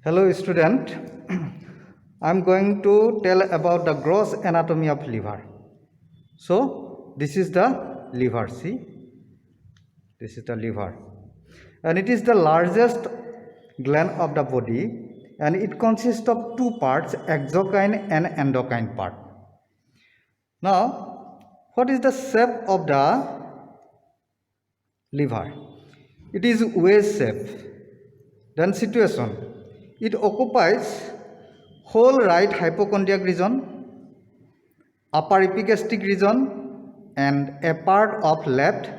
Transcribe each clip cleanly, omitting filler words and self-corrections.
Hello student, I am going to tell about the gross anatomy of liver. So this is the liver, see, this is the liver, and it is the largest gland of the body, and it consists of two parts, exocrine and endocrine part. Now what is the shape of the liver? It is wedge shape. Then situation, it occupies whole right hypochondriac region, upper epigastric region, and a part of left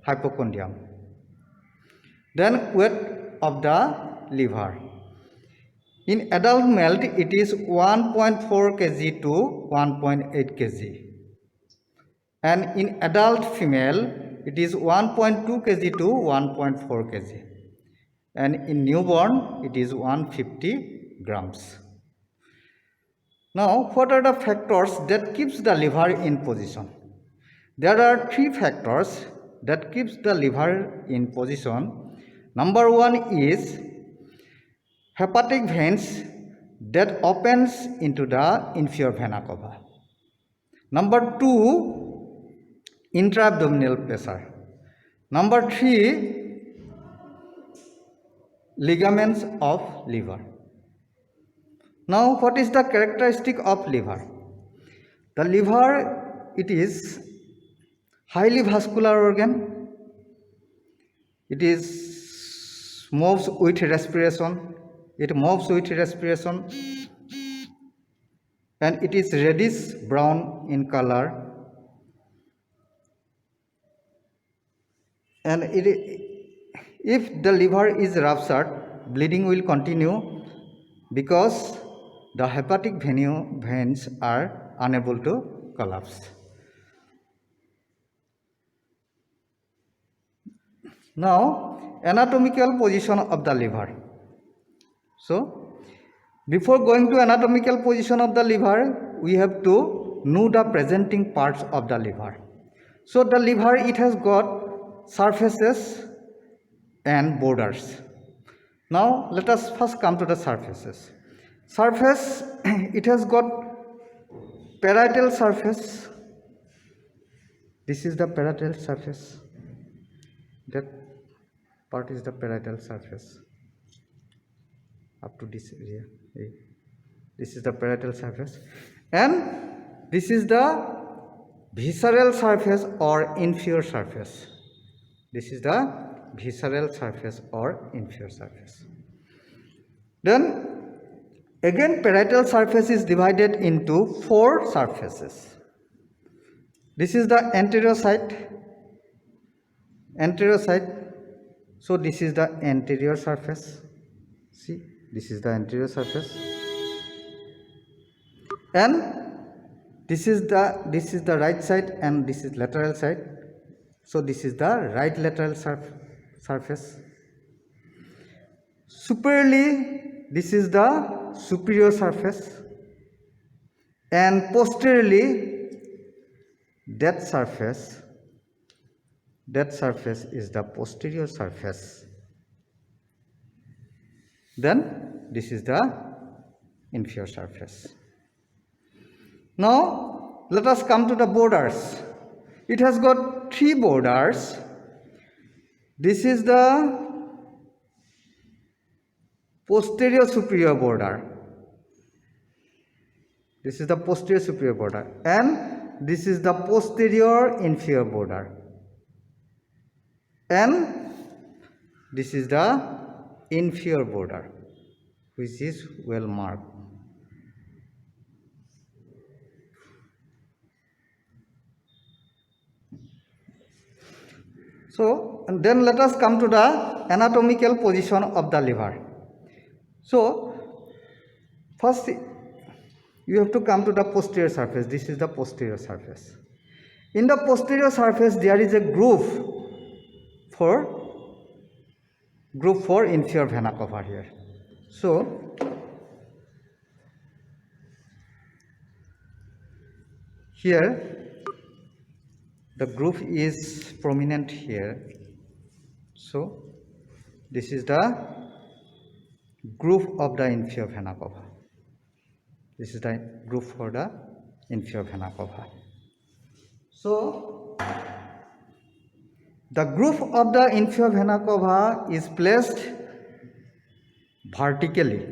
hypochondrium. Then weight of the liver. In adult male, it is 1.4 kg to 1.8 kg. And in adult female, it is 1.2 kg to 1.4 kg. And in newborn, it is 150 grams. Now, what are the factors that keeps the liver in position? There are three factors that keeps the liver in position. Number one is hepatic veins that opens into the inferior vena cava. Number two, intra-abdominal pressure. Number three, ligaments of liver. Now, what is the characteristic of liver? The liver, it is highly vascular organ. It moves with respiration. It moves with respiration, and it is reddish brown in color. And if the liver is ruptured, bleeding will continue because the hepatic veins are unable to collapse. Now, anatomical position of the liver. So, before going to anatomical position of the liver, we have to know the presenting parts of the liver. So, the liver, it has got surfaces and borders. Now, let us first come to the surfaces. Surface, it has got parietal surface. This is the parietal surface. That part is the parietal surface up to this area. This is the parietal surface, and this is the visceral surface or inferior surface. This is the visceral surface or inferior surface. Then again, parietal surface is divided into four surfaces. This is the anterior side. So this is the anterior surface. See, this is the anterior surface, and this is the right side, and this is lateral side. So this is the right lateral surface. Superiorly, this is the superior surface, and posteriorly, that surface is the posterior surface. Then this is the inferior surface. Now let us come to the borders. It has got three borders. This is the posterior superior border. This is the posterior superior border, and this is the posterior inferior border, and this is the inferior border, which is well marked. So, and then let us come to the anatomical position of the liver. So, first you have to come to the posterior surface. This is the posterior surface. In the posterior surface, there is a groove for inferior vena cava here. So, here the groove is prominent here. So, this is the groove of the inferior vena cava. This is the groove for the inferior vena cava. So, the groove of the inferior vena cava is placed vertically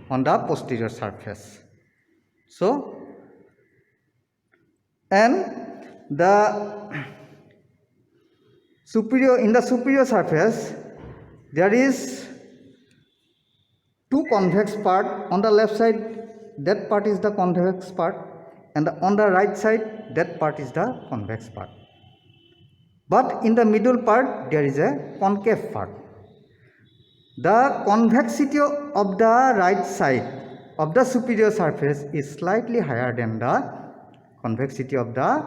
on the posterior surface. So, and the superior surface there is two convex part. On the left side, that part is the convex part, and on the right side, that part is the convex part. But in the middle part, there is a concave part. The convexity of the right side of the superior surface is slightly higher than the convexity of the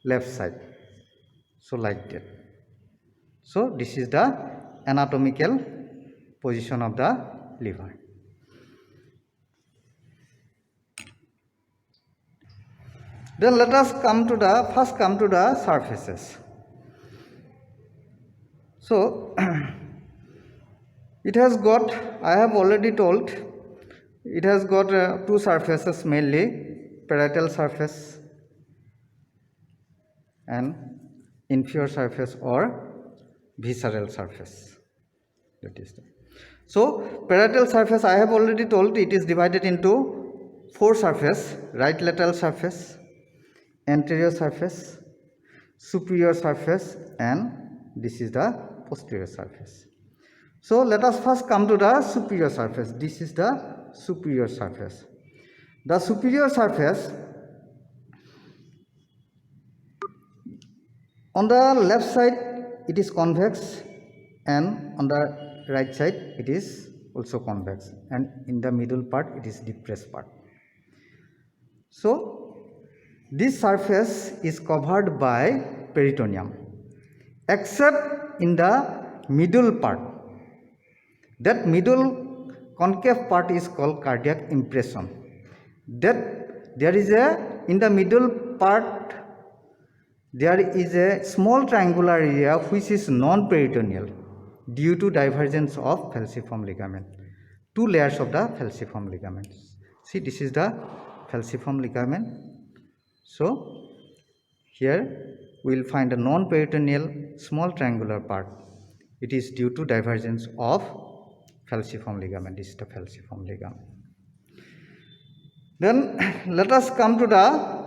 left side. So like that. So this is the anatomical position of the liver. Then let us come to the surfaces. So it has got, I have already told, it has got two surfaces mainly, parietal surface and inferior surface or visceral surface. That is the. So parietal surface, I have already told, it is divided into four surfaces: right lateral surface, anterior surface, superior surface, and this is the posterior surface. So let us first come to the superior surface. This is the superior surface. The superior surface, on the left side it is convex, and on the right side it is also convex, and in the middle part it is depressed part. So this surface is covered by peritoneum, except in the middle part. That middle concave part is called cardiac impression. That there is a, in the middle part there is a small triangular area which is non-peritoneal due to divergence of falciform ligament. Two layers of the falciform ligament. See, this is the falciform ligament. So here we will find a non-peritoneal small triangular part. It is due to divergence of falciform ligament. This is the falciform ligament. Then let us come to the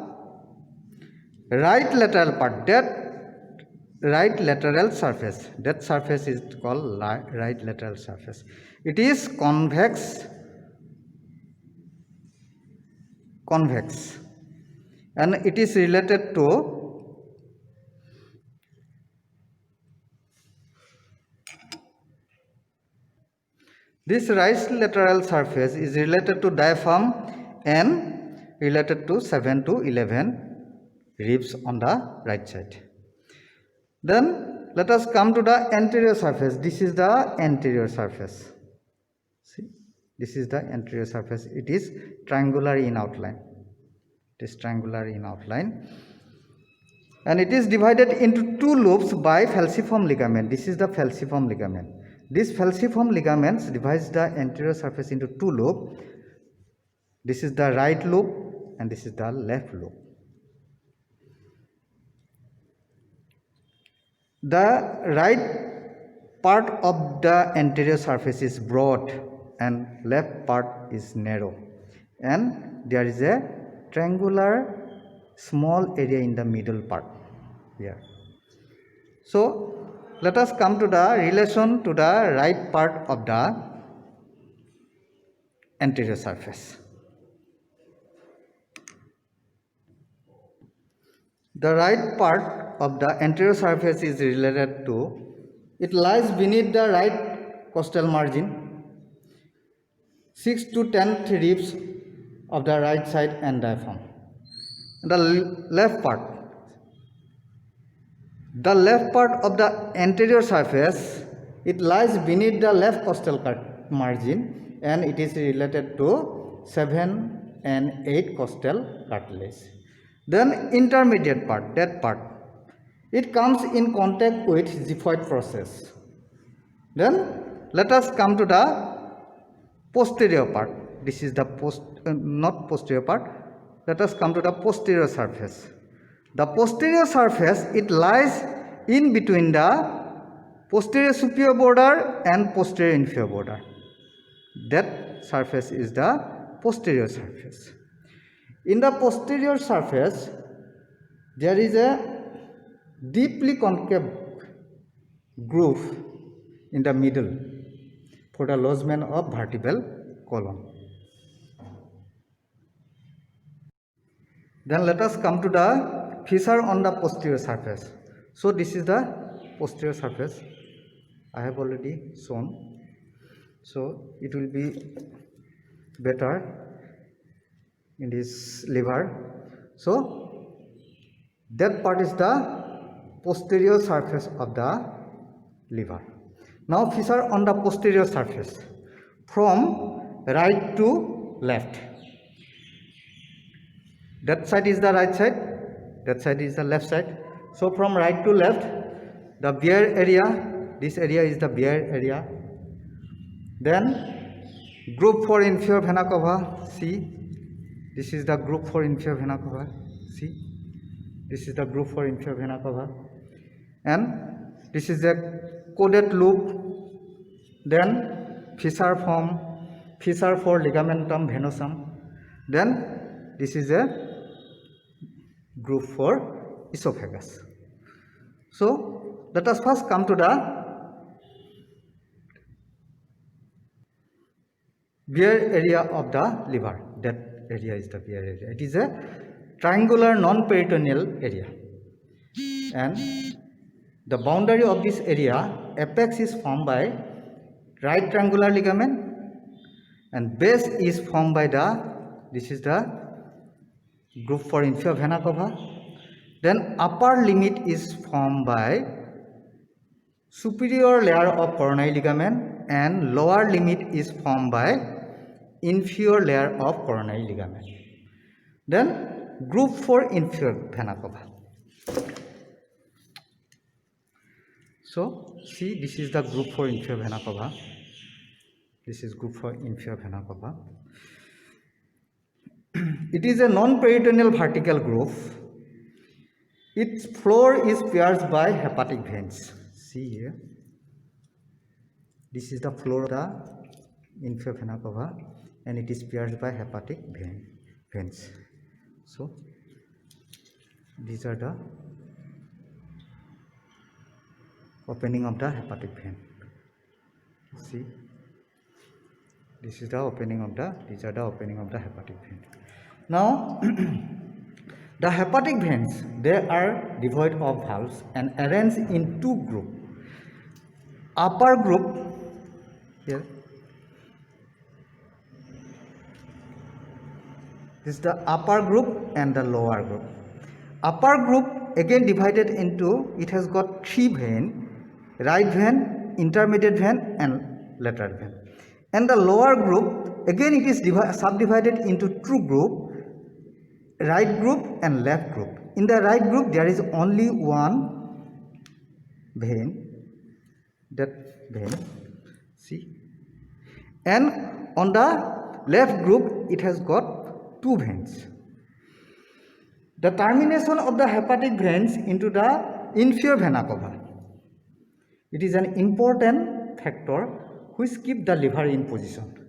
right lateral part. That right lateral surface. That surface is called right lateral surface. It is convex, and it is related to this right lateral surface is related to diaphragm and related to 7 to 11 ribs on the right side. Then let us come to the anterior surface. This is the anterior surface. See, this is the anterior surface. It is triangular in outline. It is triangular in outline, and it is divided into two loops by falciform ligament. This is the falciform ligament. This falciform ligaments divides the anterior surface into two loops. This is the right loop and this is the left loop. The right part of the anterior surface is broad and left part is narrow, and there is a triangular small area in the middle part here. So let us come to the relation to the right part of the anterior surface. The right part of the anterior surface is related to, it lies beneath the right costal margin, 6 to 10 ribs of the right side and diaphragm. The left part of the anterior surface, it lies beneath the left costal margin, and it is related to 7 and 8 costal cartilage. Then intermediate part, that part, it comes in contact with xiphoid process. Then let us come to the posterior part. This is the not posterior part. Let us come to the posterior surface. The posterior surface, it lies in between the posterior superior border and posterior inferior border. That surface is the posterior surface. In the posterior surface, there is a deeply concave groove in the middle for the lodgement of vertebral column. Then let us come to the fissure on the posterior surface. So this is the posterior surface. I have already shown. So it will be better in this lever. So that part is the posterior surface of the lever. Now fissure on the posterior surface from right to left. That side is the right side, that side is the left side. So from right to left, the bare area, this area is the bare area. Then group for inferior vena cava, see, this is the group for inferior vena cava, see, this is the group for inferior vena cava, and this is the coded loop. Then fissure for ligamentum venosum. Then this is a group for esophagus. So let us first come to the bare area of the liver. That area is the bare area. It is a triangular non-peritoneal area, and the boundary of this area, apex is formed by right triangular ligament, and base is formed by this is the group for inferior vena cava. Then upper limit is formed by superior layer of coronary ligament, and lower limit is formed by inferior layer of coronary ligament. Then group for inferior vena cava. So see, this is the group for inferior vena cava. This is group for inferior vena cava. It is a non-peritoneal vertical groove. Its floor is pierced by hepatic veins. See here. This is the floor of the inferior vena cava, and it is pierced by hepatic veins. So these are the opening of the hepatic vein. See, this is the opening of these are the opening of the hepatic vein. Now the hepatic veins, they are devoid of valves and arranged in two groups. Upper group here, this is the upper group and the lower group. Upper group again divided into, it has got three veins: right vein, intermediate vein, and lateral vein. And the lower group, again it is subdivided into two groups: right group and left group. In the right group there is only one vein, that vein, see, and on the left group it has got two veins. The termination of the hepatic veins into the inferior vena cava, it is an important factor which keep the liver in position.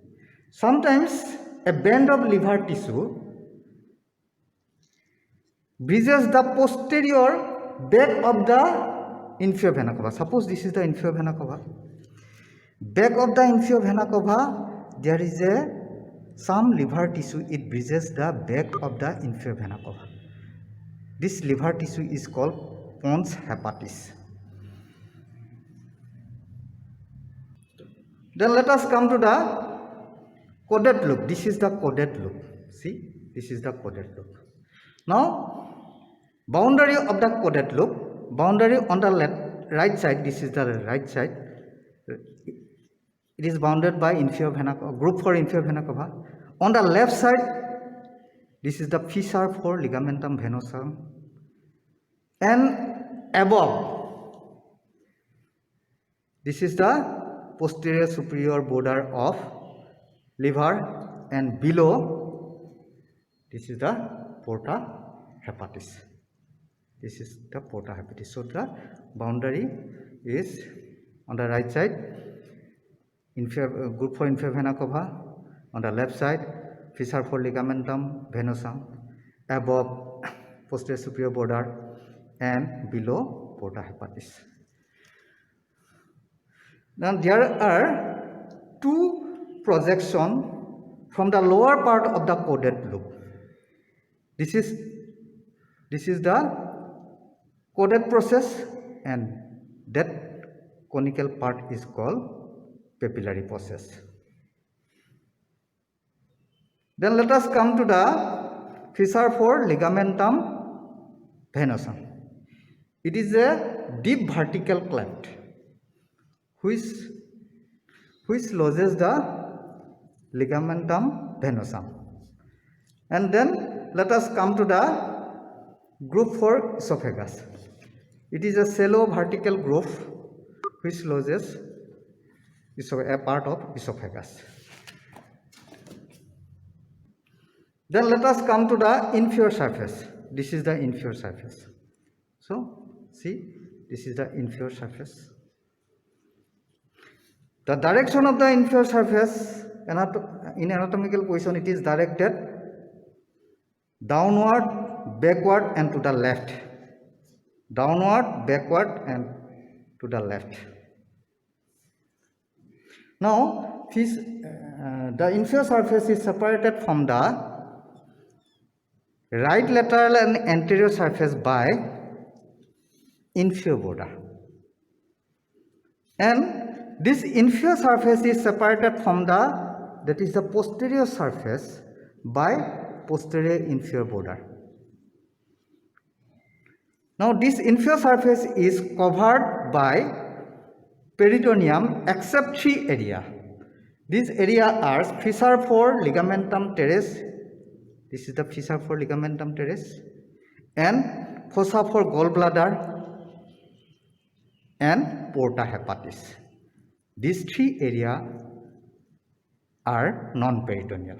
Sometimes a band of liver tissue bridges the posterior back of the inferior vena cava. Suppose this is the inferior vena cava. Back of the inferior vena cava, there is some liver tissue. It bridges the back of the inferior vena cava. This liver tissue is called pons hepatis. Then let us come to the coded loop. This is the coded loop. See, this is the coded loop. Now, boundary of the coded loop, boundary on the right side, this is the right side. It is bounded by inferior vena cava, group for inferior vena cava. On the left side, this is the fissure for ligamentum venosum. And above, this is the posterior superior border of liver, and below, this is the porta hepatis. This is the porta hepatis. So the boundary is on the right side, group for inferior vena cava, on the left side, fissure for ligamentum venosum, above posterior superior border, and below porta hepatis. Now there are two projections from the lower part of the caudate loop. This is the caudate process, and that conical part is called papillary process. Then let us come to the fissure for ligamentum venosum. It is a deep vertical cleft which lodges the ligamentum venosum. And then let us come to the groove for esophagus. It is a shallow vertical groove which lodges a part of esophagus. Then let us come to the inferior surface. This is the inferior surface. So see, this is the inferior surface. The direction of the inferior surface in anatomical position, it is directed downward, backward, and to the left. Downward, backward, and to the left. Now, the inferior surface is separated from the right lateral and anterior surface by inferior border. And this inferior surface is separated from the posterior surface by posterior inferior border. Now this inferior surface is covered by peritoneum except three areas. These areas are fissure for ligamentum teres. This is the fissure for ligamentum teres, and fossa for gallbladder, and porta hepatis. These three areas are non-peritoneal.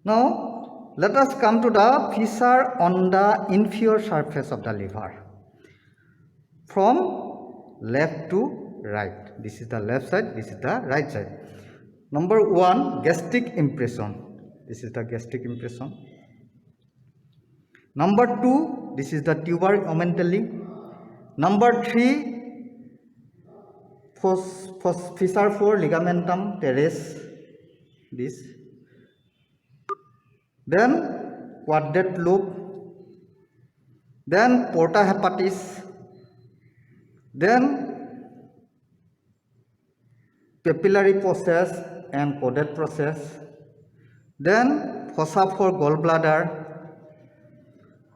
Now, let us come to the fissure on the inferior surface of the liver. From left to right. This is the left side, this is the right side. Number 1, gastric impression. This is the gastric impression. Number 2, this is the tuber omentally. Number 3, fissure for ligamentum teres. This. Then quadrate loop. Then porta hepatis. Then papillary process and caudate process. Then fossa for gallbladder.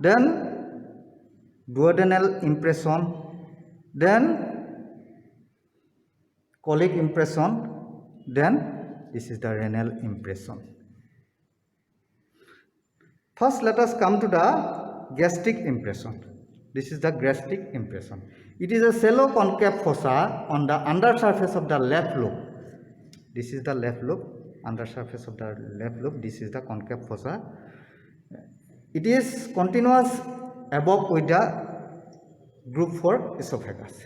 Then duodenal impression. Then colic impression. Then this is the renal impression. First, let us come to the gastric impression. This is the gastric impression. It is a shallow concave fossa on the undersurface of the left lobe. This is the left lobe, undersurface of the left lobe. This is the concave fossa. It is continuous above with the groove for esophagus.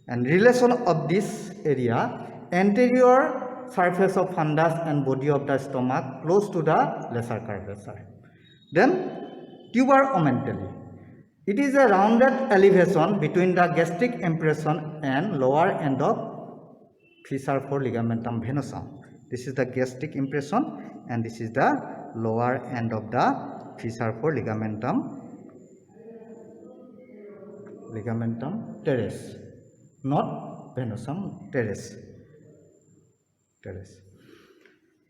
And relation of this area, anterior surface of fundus and body of the stomach close to the lesser curvature. Then tuber omentally. It is a rounded elevation between the gastric impression and lower end of fissure for ligamentum venosum. This is the gastric impression, and this is the lower end of the fissure for ligamentum teres, not venosum, teres.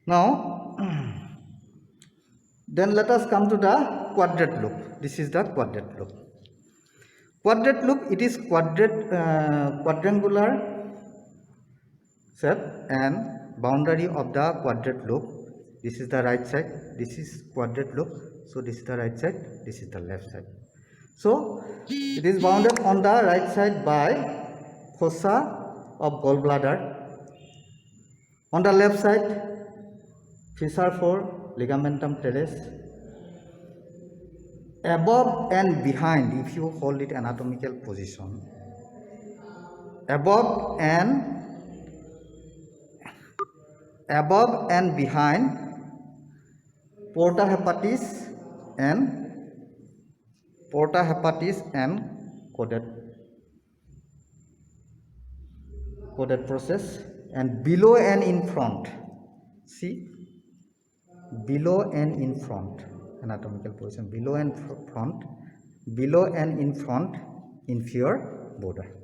Now, then let us come to the quadrate loop. This is the quadrate loop. Quadrate loop, it is quadrangular shape, and boundary of the quadrate loop. This is the right side. This is quadrate loop. So this is the right side. This is the left side. So it is bounded on the right side by fossa of gallbladder, On the left side, fissure 4, ligamentum teres. Above and behind, if you hold it anatomical position, above and behind porta hepatis and coded process, and below and in front. See, below and in front, anatomical position, below and in front, inferior border.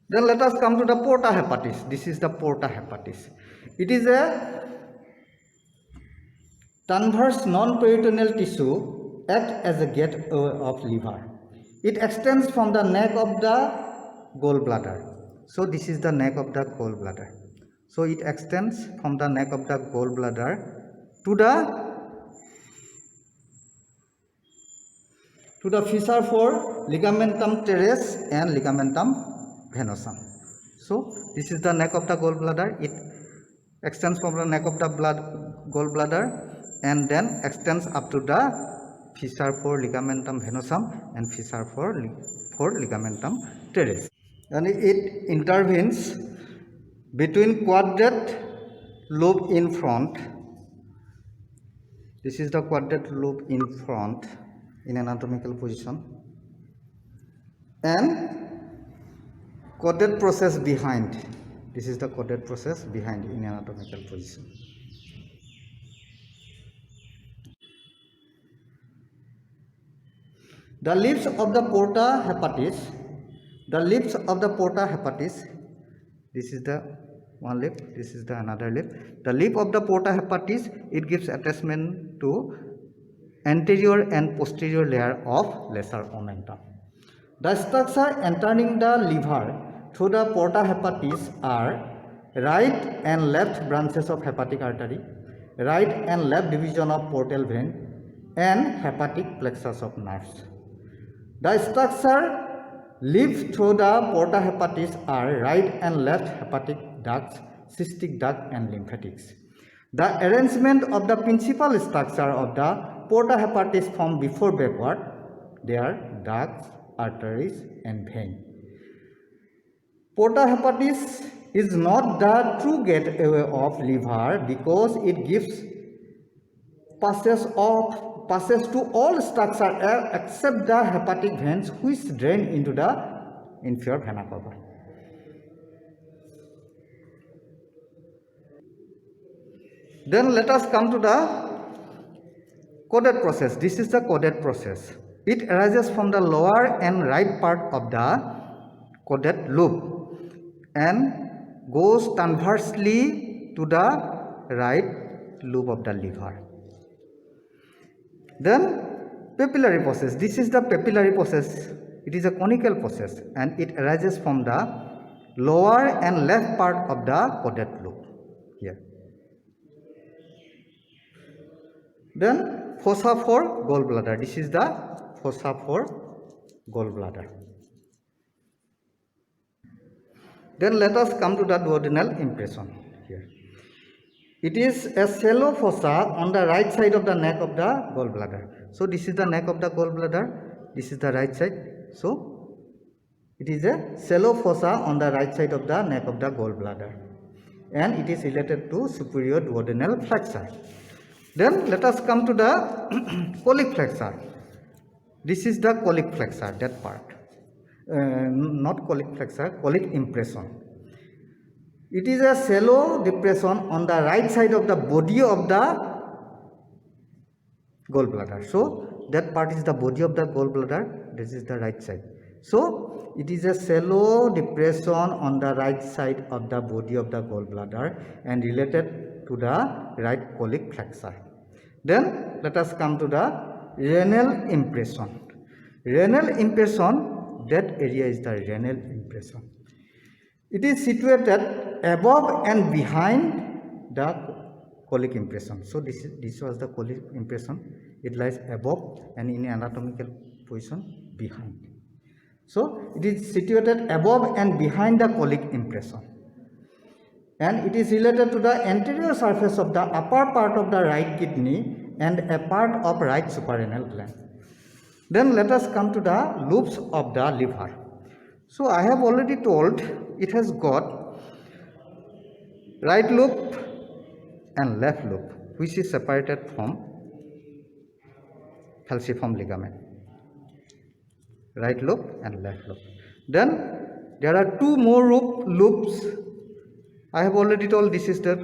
Then let us come to the porta hepatis. This is the porta hepatis. It is a transverse non-peritoneal tissue, act as a gateway of liver. It extends from the neck of the gallbladder. So this is the neck of the gallbladder. So it extends from the neck of the gallbladder to the fissure 4, ligamentum teres and ligamentum venosum. So this is the neck of the gallbladder. It extends from the neck of the gallbladder and then extends up to the fissure 4, ligamentum venosum and fissure 4, ligamentum teres. And it intervenes between quadrate lobe in front. This is the quadrate lobe in front in anatomical position, and coded process behind. This is the coded process behind in anatomical position. The lips of the porta hepatis. This is the one lip, this is the another lip. The lip of the porta hepatis, it gives attachment to anterior and posterior layer of lesser omentum. The structure entering the liver through the porta hepatis are right and left branches of hepatic artery, right and left division of portal vein, and hepatic plexus of nerves. The structure leads through the porta hepatis are right and left hepatic ducts, cystic duct, and lymphatics. The arrangement of the principal structure of the porta hepatis from before backward. They are ducts, arteries, and vein. Porta hepatis is not the true gateway of liver because it gives passes to all structure except the hepatic veins which drain into the inferior vena cava. Then let us come to the coded process. This is the coded process. It arises from the lower and right part of the coded lobe and goes transversely to the right lobe of the liver. Then papillary process. This is the papillary process. It is a conical process and it arises from the lower and left part of the coded lobe here. Then fossa for gallbladder. This is the fossa for gallbladder. Then let us come to the duodenal impression here. It is a shallow fossa on the right side of the neck of the gallbladder. So this is the neck of the gallbladder. This is the right side. So it is a shallow fossa on the right side of the neck of the gallbladder, and it is related to superior duodenal flexure. Then let us come to the colic flexure. This is the colic flexure, that part. Not colic flexure, colic impression. It is a shallow depression on the right side of the body of the gallbladder. So that part is the body of the gallbladder. This is the right side. So it is a shallow depression on the right side of the body of the gallbladder and related to the right colic flexure. Then let us come to the renal impression. Renal impression, that area is the renal impression. It is situated above and behind the colic impression. So this was the colic impression. It lies above and in anatomical position behind. So it is situated above and behind the colic impression. and it is related to the anterior surface of the upper part of the right kidney and a part of right suprarenal gland. Then let us come to the loops of the liver. So I have already told it has got right loop and left loop, which is separated from falciform ligament. Right loop and left loop. Then there are two more loops. I have already told this is the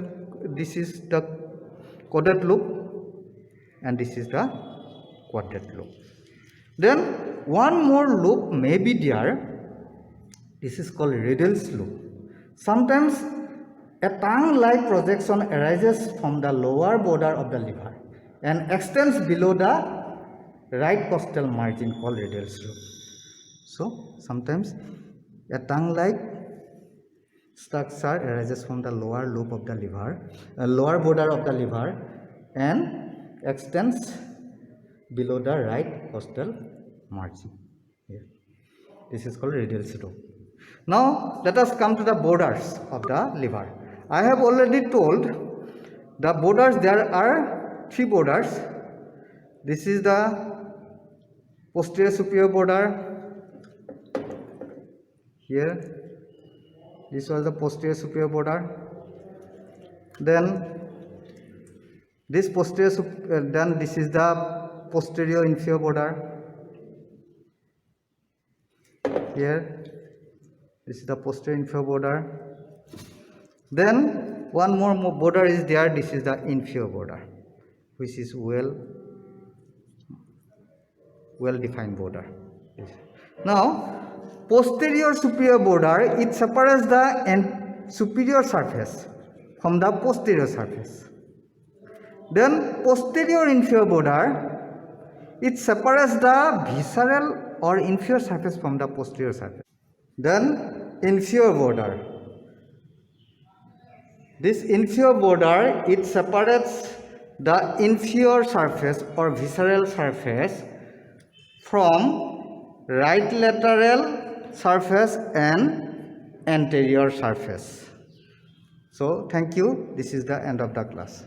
caudate loop and this is the quadrate loop. Then one more loop may be there. This is called Riddle's loop. Sometimes a tongue-like projection arises from the lower border of the liver and extends below the right costal margin called Riddle's loop. So sometimes a tongue-like structure arises from the lower loop of the liver, lower border of the liver, and extends below the right costal margin. Here. This is called Riddle's loop. Now let us come to the borders of the liver. I have already told the borders. There are three borders. This is the posterior superior border. Here, this was the posterior superior border. Then this then this is the posterior inferior border. Here, this is the posterior inferior border. Then one more border is there. This is the inferior border, which is well defined border. Now posterior superior border, it separates the superior surface from the posterior surface. Then posterior inferior border, it separates the visceral or inferior surface from the posterior surface. Then inferior border. This inferior border, it separates the inferior surface or visceral surface from right lateral surface and anterior surface. So thank you. This is the end of the class.